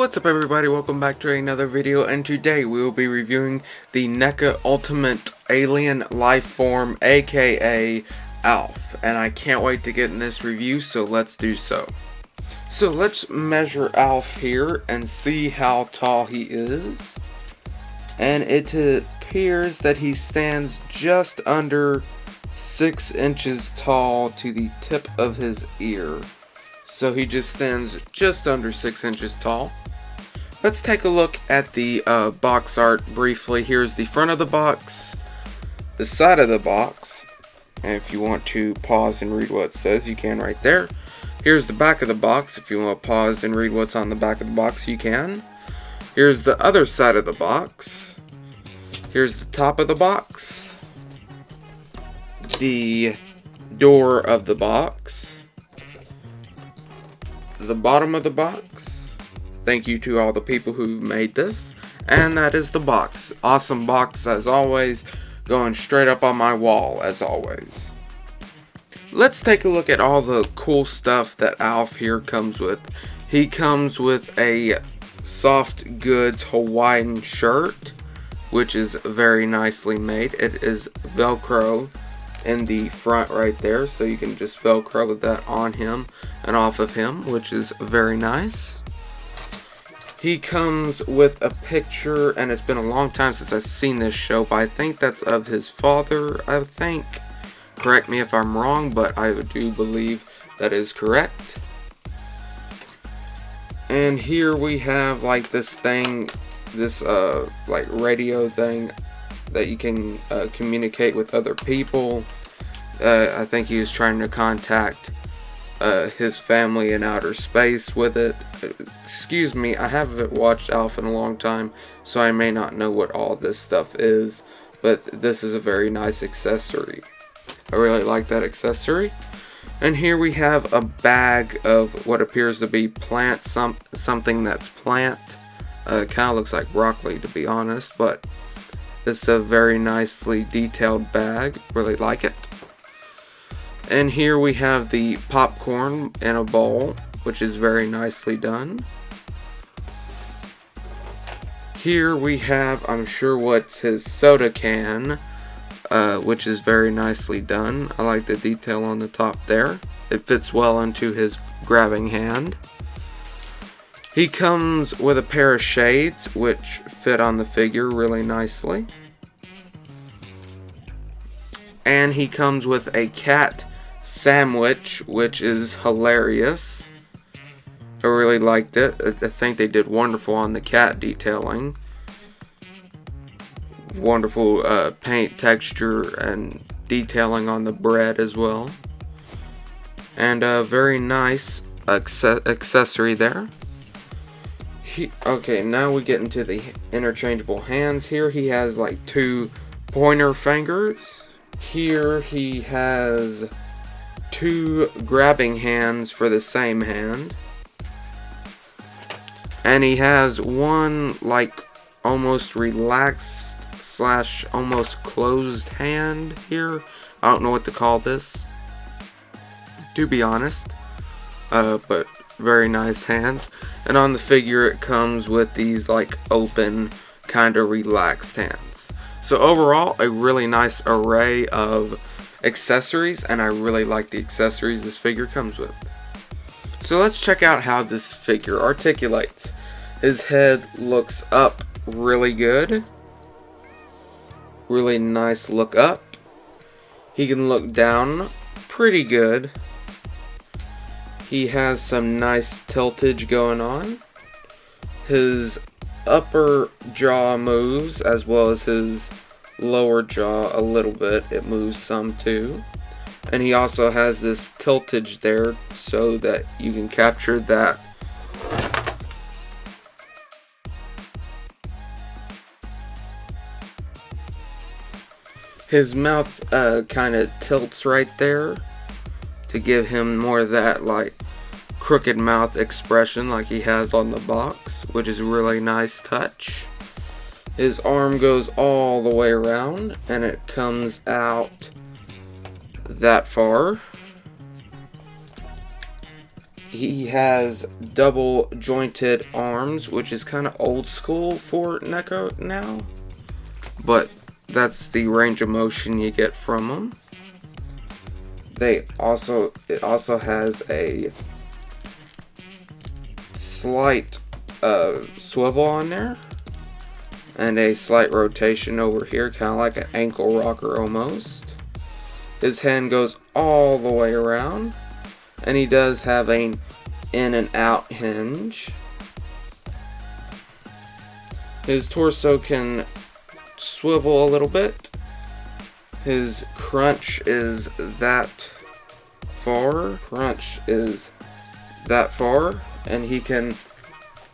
What's up everybody, welcome back to another video, and today we will be reviewing the NECA Ultimate Alien Life Form, aka ALF, and I can't wait to get in this review, so let's do so. So let's measure ALF here and see how tall he is, and it appears that he stands just under 6 inches tall to the tip of his ear. So he just stands just under 6 inches tall. Let's take a look at the box art briefly. Here's the front of the box, the side of the box, and if you want to pause and read what it says, you can right there. Here's the back of the box. If you want to pause and read what's on the back of the box, you can. Here's the other side of the box. Here's the top of the box, the door of the box, the bottom of the box. Thank you to all the people who made this, and that is the box. Awesome box as always, going straight up on my wall as always. Let's take a look at all the cool stuff that ALF here comes with. He comes with a soft goods Hawaiian shirt, which is very nicely made. It is Velcro in the front right there, so you can just Velcro that on him and off of him, which is very nice. He comes with a picture, and it's been a long time since I've seen this show, but I think that's of his father, I think. Correct me if I'm wrong, but I do believe that is correct. And here we have like this thing, this like radio thing that you can communicate with other people. I think he was trying to contact his family in outer space with it. Excuse me, I haven't watched ALF in a long time, so I may not know what all this stuff is, but this is a very nice accessory. I really like that accessory. And here we have a bag of what appears to be plant, something that's plant. Kind of looks like broccoli, to be honest, but this is a very nicely detailed bag. Really like it. And here we have the popcorn in a bowl, which is very nicely done. Here we have, I'm sure what's his soda can, which is very nicely done. I like the detail on the top there. It fits well into his grabbing hand. He comes with a pair of shades, which fit on the figure really nicely. And he comes with a cat sandwich, which is hilarious. I really liked it. I think they did wonderful on the cat detailing. Wonderful paint texture and detailing on the bread as well. And a very nice accessory there. Okay, now we get into the interchangeable hands here. He has like 2 pointer fingers. Here he has 2 grabbing hands for the same hand. And he has one like almost relaxed / almost closed hand here. I don't know what to call this, to be honest. But very nice hands. And on the figure it comes with these like open, kind of relaxed hands. So overall, a really nice array of accessories, and I really like the accessories this figure comes with. So let's check out how this figure articulates. His head looks up really good. Really nice look up. He can look down pretty good. He has some nice tiltage going on. His upper jaw moves as well as his lower jaw a little bit. It moves some too. And he also has this tiltage there so that you can capture that. His mouth kind of tilts right there to give him more of that like crooked mouth expression like he has on the box, which is a really nice touch. His arm goes all the way around and it comes out that far. He has double jointed arms, which is kind of old school for NECA now, but that's the range of motion you get from them. It also has a slight swivel on there and a slight rotation over here, kind of like an ankle rocker almost. His hand goes all the way around, and he does have an in and out hinge. His torso can swivel a little bit. His crunch is that far. And he can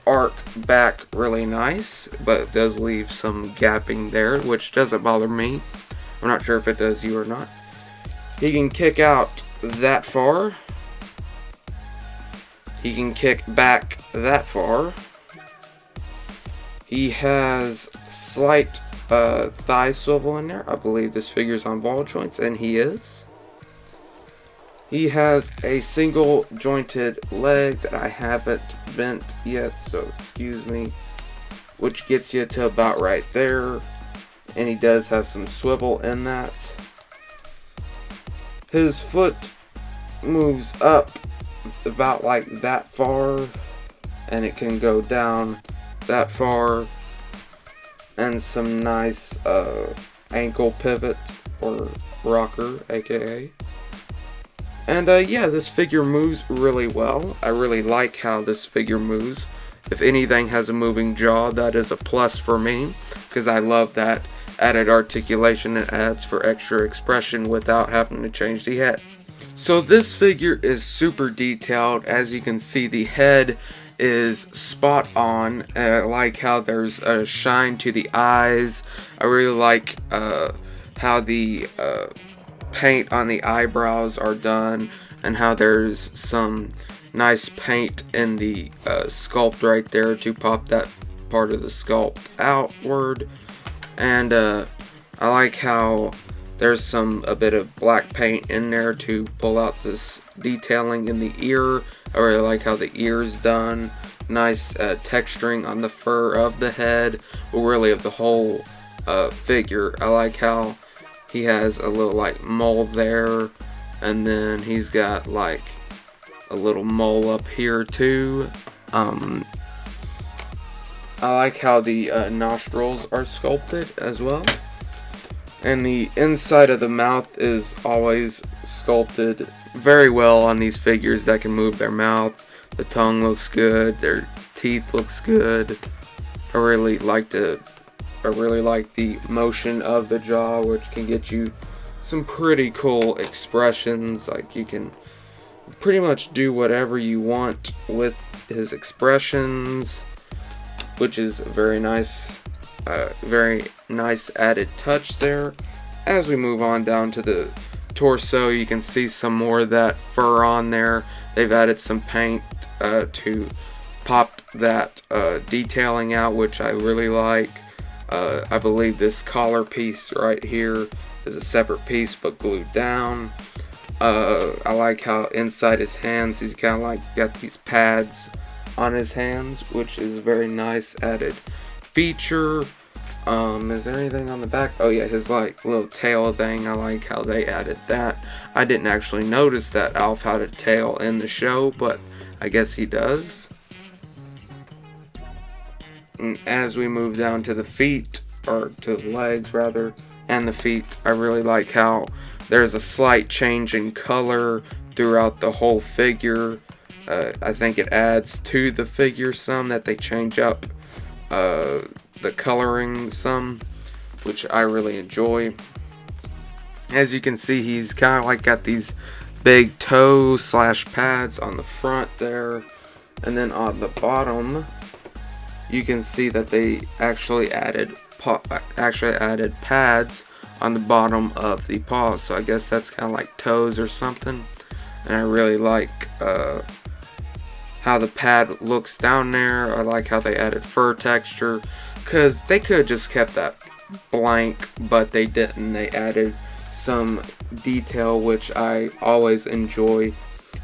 arc back really nice, but it does leave some gapping there, which doesn't bother me. I'm not sure if it does you or not. He can kick out that far. He can kick back that far. He has slight thigh swivel in there. I believe this figure's on ball joints, and he is. He has a single jointed leg that I haven't bent yet, so excuse me, which gets you to about right there, and he does have some swivel in that. His foot moves up about like that far, and it can go down that far, and some nice ankle pivot or rocker, aka. And yeah, this figure moves really well. I really like how this figure moves. If anything has a moving jaw, that is a plus for me, because I love that added articulation it adds for extra expression without having to change the head. So this figure is super detailed. As you can see, the head is spot on. I like how there's a shine to the eyes. I really like how the paint on the eyebrows are done, and how there's some nice paint in the sculpt right there to pop that part of the sculpt outward. And I like how there's a bit of black paint in there to pull out this detailing in the ear. I really like how the ear's done. Nice texturing on the fur of the head, or really of the whole figure. I like how he has a little like mole there, and then he's got like a little mole up here too. I like how the nostrils are sculpted as well, and the inside of the mouth is always sculpted very well on these figures that can move their mouth. The tongue looks good, their teeth looks good. I really like the motion of the jaw, which can get you some pretty cool expressions. Like, you can pretty much do whatever you want with his expressions, which is very nice added touch there. As we move on down to the torso, you can see some more of that fur on there. They've added some paint to pop that detailing out, which I really like. I believe this collar piece right here is a separate piece but glued down. I like how inside his hands he's kind of like got these pads on his hands, which is a very nice added feature. Is there anything on the back? Oh yeah, his like little tail thing. I like how they added that. I didn't actually notice that Alf had a tail in the show, but I guess he does. And as we move down to the feet, or to the legs rather, and the feet, I really like how there's a slight change in color throughout the whole figure. I think it adds to the figure some, that they change up the coloring some, which I really enjoy. As you can see, he's kind of like got these big toe slash pads on the front there, and then on the bottom you can see that they actually added pads on the bottom of the paws, so I guess that's kind of like toes or something. And I really like how the pad looks down there. I like how they added fur texture, because they could have just kept that blank, but they didn't. They added some detail, which I always enjoy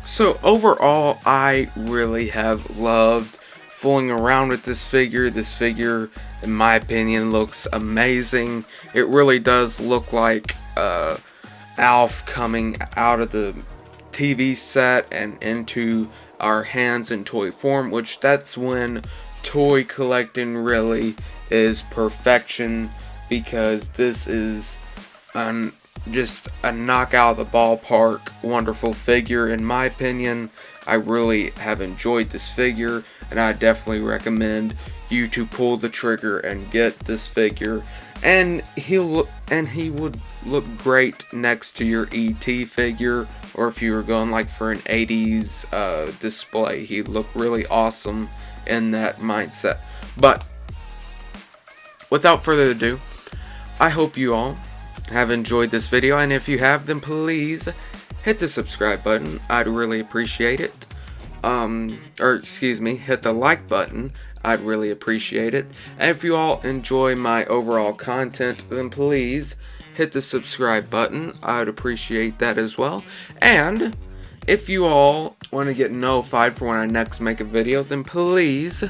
So overall, I really have loved fooling around with this figure. This figure, in my opinion, looks amazing. It really does look like Alf coming out of the TV set and into our hands in toy form, which that's when toy collecting really is perfection, because this is just a knockout of the ballpark wonderful figure. In my opinion, I really have enjoyed this figure, and I definitely recommend you to pull the trigger and get this figure. And he would look great next to your ET figure, or if you were going like for an 80s display, he'd look really awesome in that mindset. But without further ado, I hope you all have enjoyed this video, and if you have, then please hit the subscribe button. I'd really appreciate it. Hit the like button. I'd really appreciate it. And if you all enjoy my overall content, then please hit the subscribe button. I'd appreciate that as well. And if you all want to get notified for when I next make a video, then please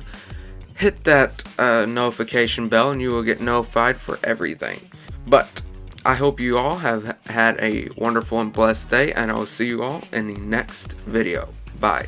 hit that notification bell and you will get notified for everything. But I hope you all have had a wonderful and blessed day, and I will see you all in the next video. Bye.